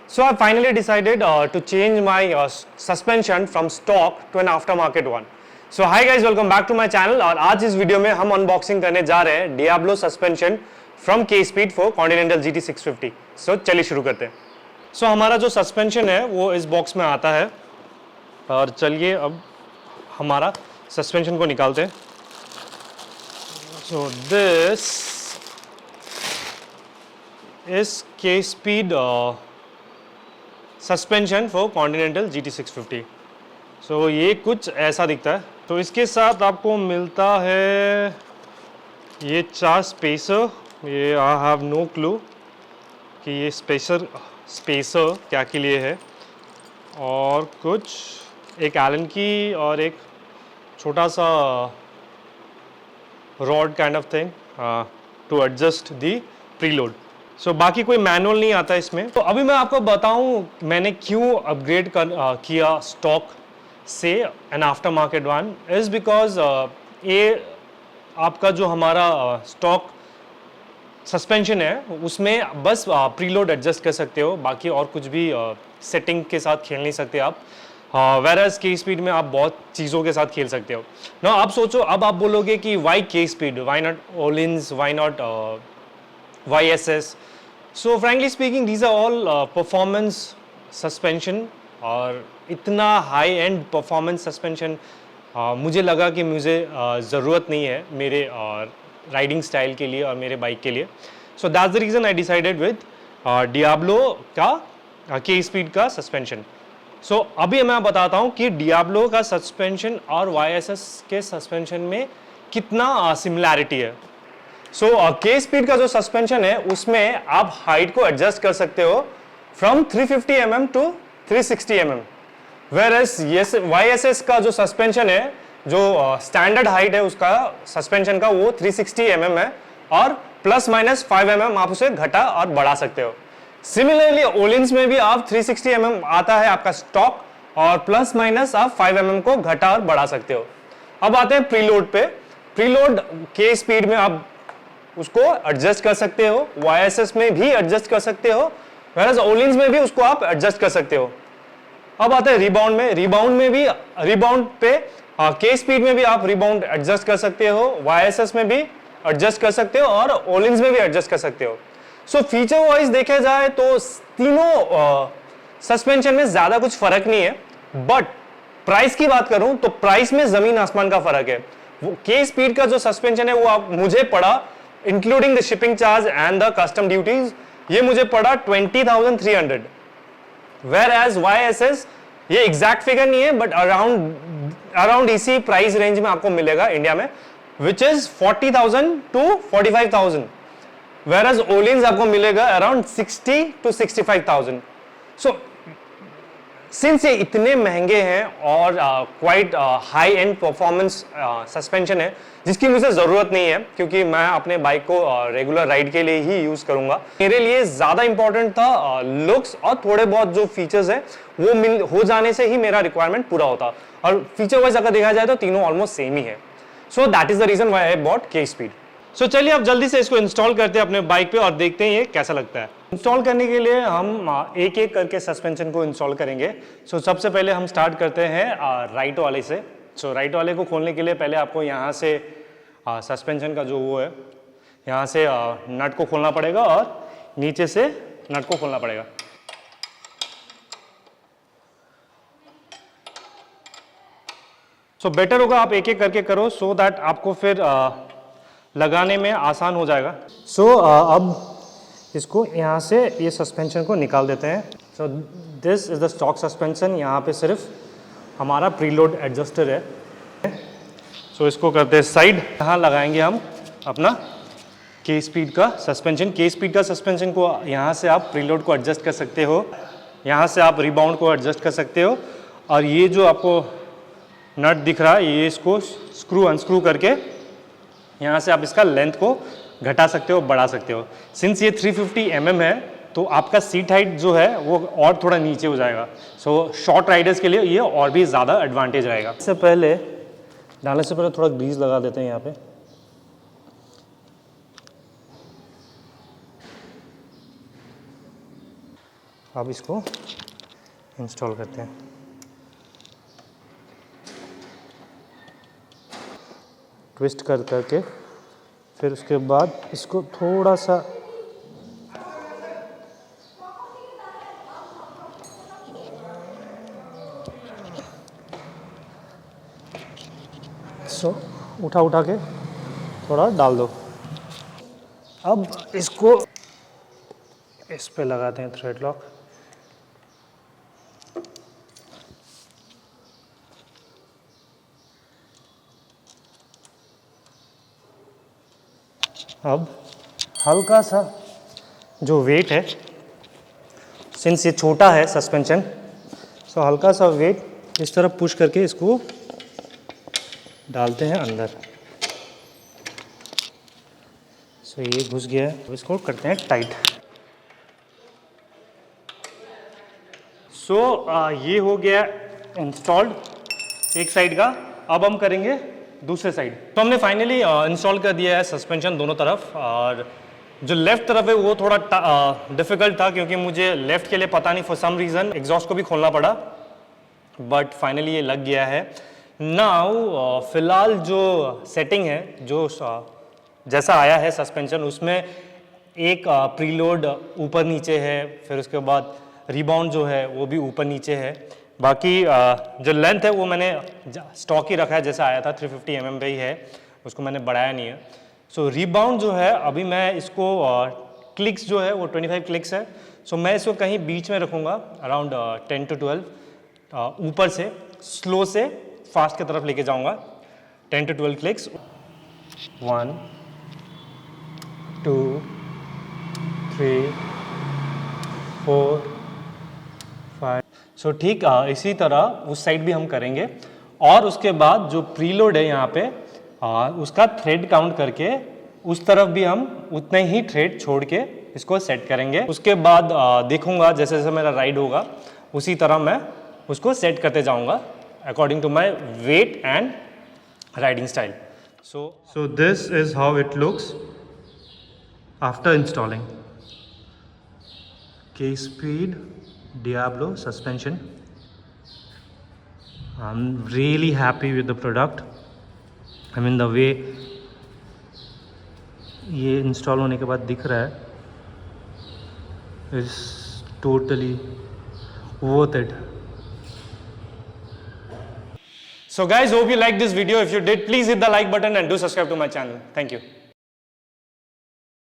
So I finally decided to change my suspension from stock to an aftermarket one. So hi guys, welcome back to my channel. और आज इस video में हम unboxing करने जा रहे हैं Diablo suspension from K-Speed for Continental GT650. So चलिए शुरू करते हैं. So हमारा जो सस्पेंशन है वो इस बॉक्स में आता है और चलिए अब हमारा सस्पेंशन को निकालते हैं. So this is K-Speed suspension for continental GT650. सो ये कुछ ऐसा दिखता है. तो इसके साथ आपको मिलता है ये 4 स्पेसर. ये आई हैव नो क्लू कि ये स्पेसर क्या के लिए है. और कुछ एक एलन की और एक छोटा सा rod kind of thing to adjust the preload. So बाकी कोई मैनुअल नहीं आता इसमें. तो अभी मैं आपको बताऊं मैंने क्यों अपग्रेड किया स्टॉक से an aftermarket one. Is because ये आपका जो हमारा स्टॉक सस्पेंशन है उसमें बस प्रीलोड एडजस्ट कर सकते हो. बाकी और कुछ भी सेटिंग के साथ खेल नहीं सकते आप. वेरएज K-Speed में आप बहुत चीज़ों के साथ खेल सकते हो ना. आप सोचो, अब आप बोलोगे कि why K-Speed, why not Ohlins, why not YSS. So frankly speaking, these are all performance suspension. और इतना हाई एंड परफॉर्मेंस सस्पेंशन मुझे लगा कि मुझे ज़रूरत नहीं है मेरे राइडिंग स्टाइल के लिए और मेरे बाइक के लिए. So that's the reason I decided with Diablo का K-Speed का सस्पेंशन. सो अभी मैं बताता हूँ कि Diablo का सस्पेंशन और YSS के सस्पेंशन में कितना सिमिलैरिटी है. सो K-Speed का जो सस्पेंशन है उसमें आप हाइट को एडजस्ट कर सकते हो from 350 mm to 360 mm. Whereas YSS का जो सस्पेंशन है, जो स्टैंडर्ड हाइट है उसका सस्पेंशन का, वो 360 mm है और प्लस माइनस 5 mm आप उसे घटा और बढ़ा सकते हो. सिमिलरली ओलिन्स में भी आप 360 mm आता है आपका स्टॉक और प्लस माइनस आप 5 mm को घटा और बढ़ा सकते हो. अब आते हैं प्रीलोड पे. प्रीलोड K-Speed में आप उसको एडजस्ट कर सकते हो, YSS में भी एडजस्ट कर सकते हो, whereas ओलिन्स में भी उसको आप एडजस्ट कर सकते हो. अब आते हैं रिबाउंड में. रिबाउंड पे K-Speed में भी आप रिबाउंड एडजस्ट कर सकते हो, YSS में भी एडजस्ट कर सकते हो और ओलिन्स में भी एडजस्ट कर सकते हो. सो फीचर वाइज देखे जाए तो तीनों सस्पेंशन में ज्यादा कुछ फर्क नहीं है. बट प्राइस की बात करूं तो प्राइस में जमीन आसमान का फर्क है. K-Speed का जो सस्पेंशन है वो मुझे पड़ा including the shipping charge and the custom duties, ये मुझे पड़ा 20,300. Whereas YSS ये एग्जैक्ट फिगर नहीं है बट अराउंड इसी प्राइस रेंज में आपको मिलेगा इंडिया में, विच इज 40,000 to 45,000. Whereas ओलिन्स आपको मिलेगा अराउंड 60 to 65,000. सो सिंस ये इतने महंगे हैं और quite high and performance suspension है जिसकी मुझे ज़रूरत नहीं है क्योंकि मैं अपने बाइक को रेगुलर राइड के लिए ही यूज़ करूंगा. मेरे लिए ज़्यादा इंपॉर्टेंट था लुक्स और थोड़े बहुत जो फीचर्स हैं वो हो जाने से ही मेरा रिक्वायरमेंट पूरा होता. और फीचर वाइज अगर देखा जाए तो तीनों ऑलमोस्ट सेम ही है. So that is the reason why I bought K-Speed. सो चलिए अब जल्दी से इसको इंस्टॉल करते हैं अपने बाइक पे और देखते हैं ये कैसा लगता है. इंस्टॉल करने के लिए हम एक एक करके सस्पेंशन को इंस्टॉल करेंगे. सो सबसे पहले हम स्टार्ट करते हैं राइट वाले से. सो राइट वाले को खोलने के लिए पहले आपको यहाँ से सस्पेंशन का जो वो है यहाँ से नट को खोलना पड़ेगा और नीचे से नट को खोलना पड़ेगा. सो बेटर होगा आप एक एक करके करो सो दैट आपको फिर लगाने में आसान हो जाएगा. सो अब इसको यहाँ से ये सस्पेंशन को निकाल देते हैं. So this is the stock suspension. यहाँ पे सिर्फ हमारा प्रीलोड एडजस्टर है. सो इसको करते हैं साइड. यहाँ लगाएंगे हम अपना K-Speed का सस्पेंशन. K-Speed का सस्पेंशन को यहाँ से आप प्रीलोड को एडजस्ट कर सकते हो, यहाँ से आप रिबाउंड को एडजस्ट कर सकते हो और ये जो आपको नट दिख रहा है ये इसको स्क्रू अनस्क्रू करके यहाँ से आप इसका लेंथ को घटा सकते हो, बढ़ा सकते हो. सिंस ये 350 mm है तो आपका सीट हाइट जो है वो और थोड़ा नीचे हो जाएगा. सो शॉर्ट राइडर्स के लिए ये और भी ज़्यादा एडवांटेज रहेगा. इससे पहले डालने से पहले थोड़ा ग्रीस लगा देते हैं यहाँ पे. अब इसको इंस्टॉल करते हैं। ट्विस्ट कर करके फिर उसके बाद इसको थोड़ा सा उठा उठा के थोड़ा डाल दो। अब इसको इस पे लगाते हैं थ्रेड लॉक। अब हल्का सा जो वेट है, सिंस ये छोटा है सस्पेंशन, सो हल्का सा वेट इस तरफ पुश करके इसको डालते हैं अंदर। सो ये घुस गया है, इसको करते हैं टाइट। सो ये हो गया इंस्टॉल्ड एक साइड का। अब हम करेंगे दूसरे साइड। तो हमने फाइनली इंस्टॉल कर दिया है सस्पेंशन दोनों तरफ, और जो लेफ्ट तरफ है वो थोड़ा डिफिकल्ट था क्योंकि मुझे लेफ्ट के लिए पता नहीं फॉर सम रीज़न एग्जॉस्ट को भी खोलना पड़ा, बट फाइनली ये लग गया है। नाउ फिलहाल जो सेटिंग है, जो जैसा आया है सस्पेंशन, उसमें एक प्रीलोड ऊपर नीचे है, फिर उसके बाद रिबाउंड जो है वो भी ऊपर नीचे है। बाकी जो लेंथ है वो मैंने स्टॉक ही रखा है, जैसा आया था 350 mm पे ही है, उसको मैंने बढ़ाया नहीं है। सो रिबाउंड जो है अभी मैं इसको क्लिक्स जो है वो 25 क्लिक्स है। सो मैं इसको कहीं बीच में रखूँगा, अराउंड 10 to 12, ऊपर से स्लो से फास्ट की तरफ लेके जाऊँगा। 10 to 12 क्लिक्स, 1 2 3 4 5। सो ठीक इसी तरह उस साइड भी हम करेंगे, और उसके बाद जो प्रीलोड है यहाँ पे उसका थ्रेड काउंट करके उस तरफ भी हम उतने ही थ्रेड छोड़ के इसको सेट करेंगे। उसके बाद देखूंगा जैसे जैसे मेरा राइड होगा उसी तरह मैं उसको सेट करते जाऊंगा according to my weight and riding style. So this is how it looks after installing K-Speed Diablo suspension. I'm really happy with the product. I mean the way ये इंस्टॉल होने के बाद दिख रहा है is totally worth it. So guys, hope you liked this video. If you did, please hit the like button and do subscribe to my channel. Thank you.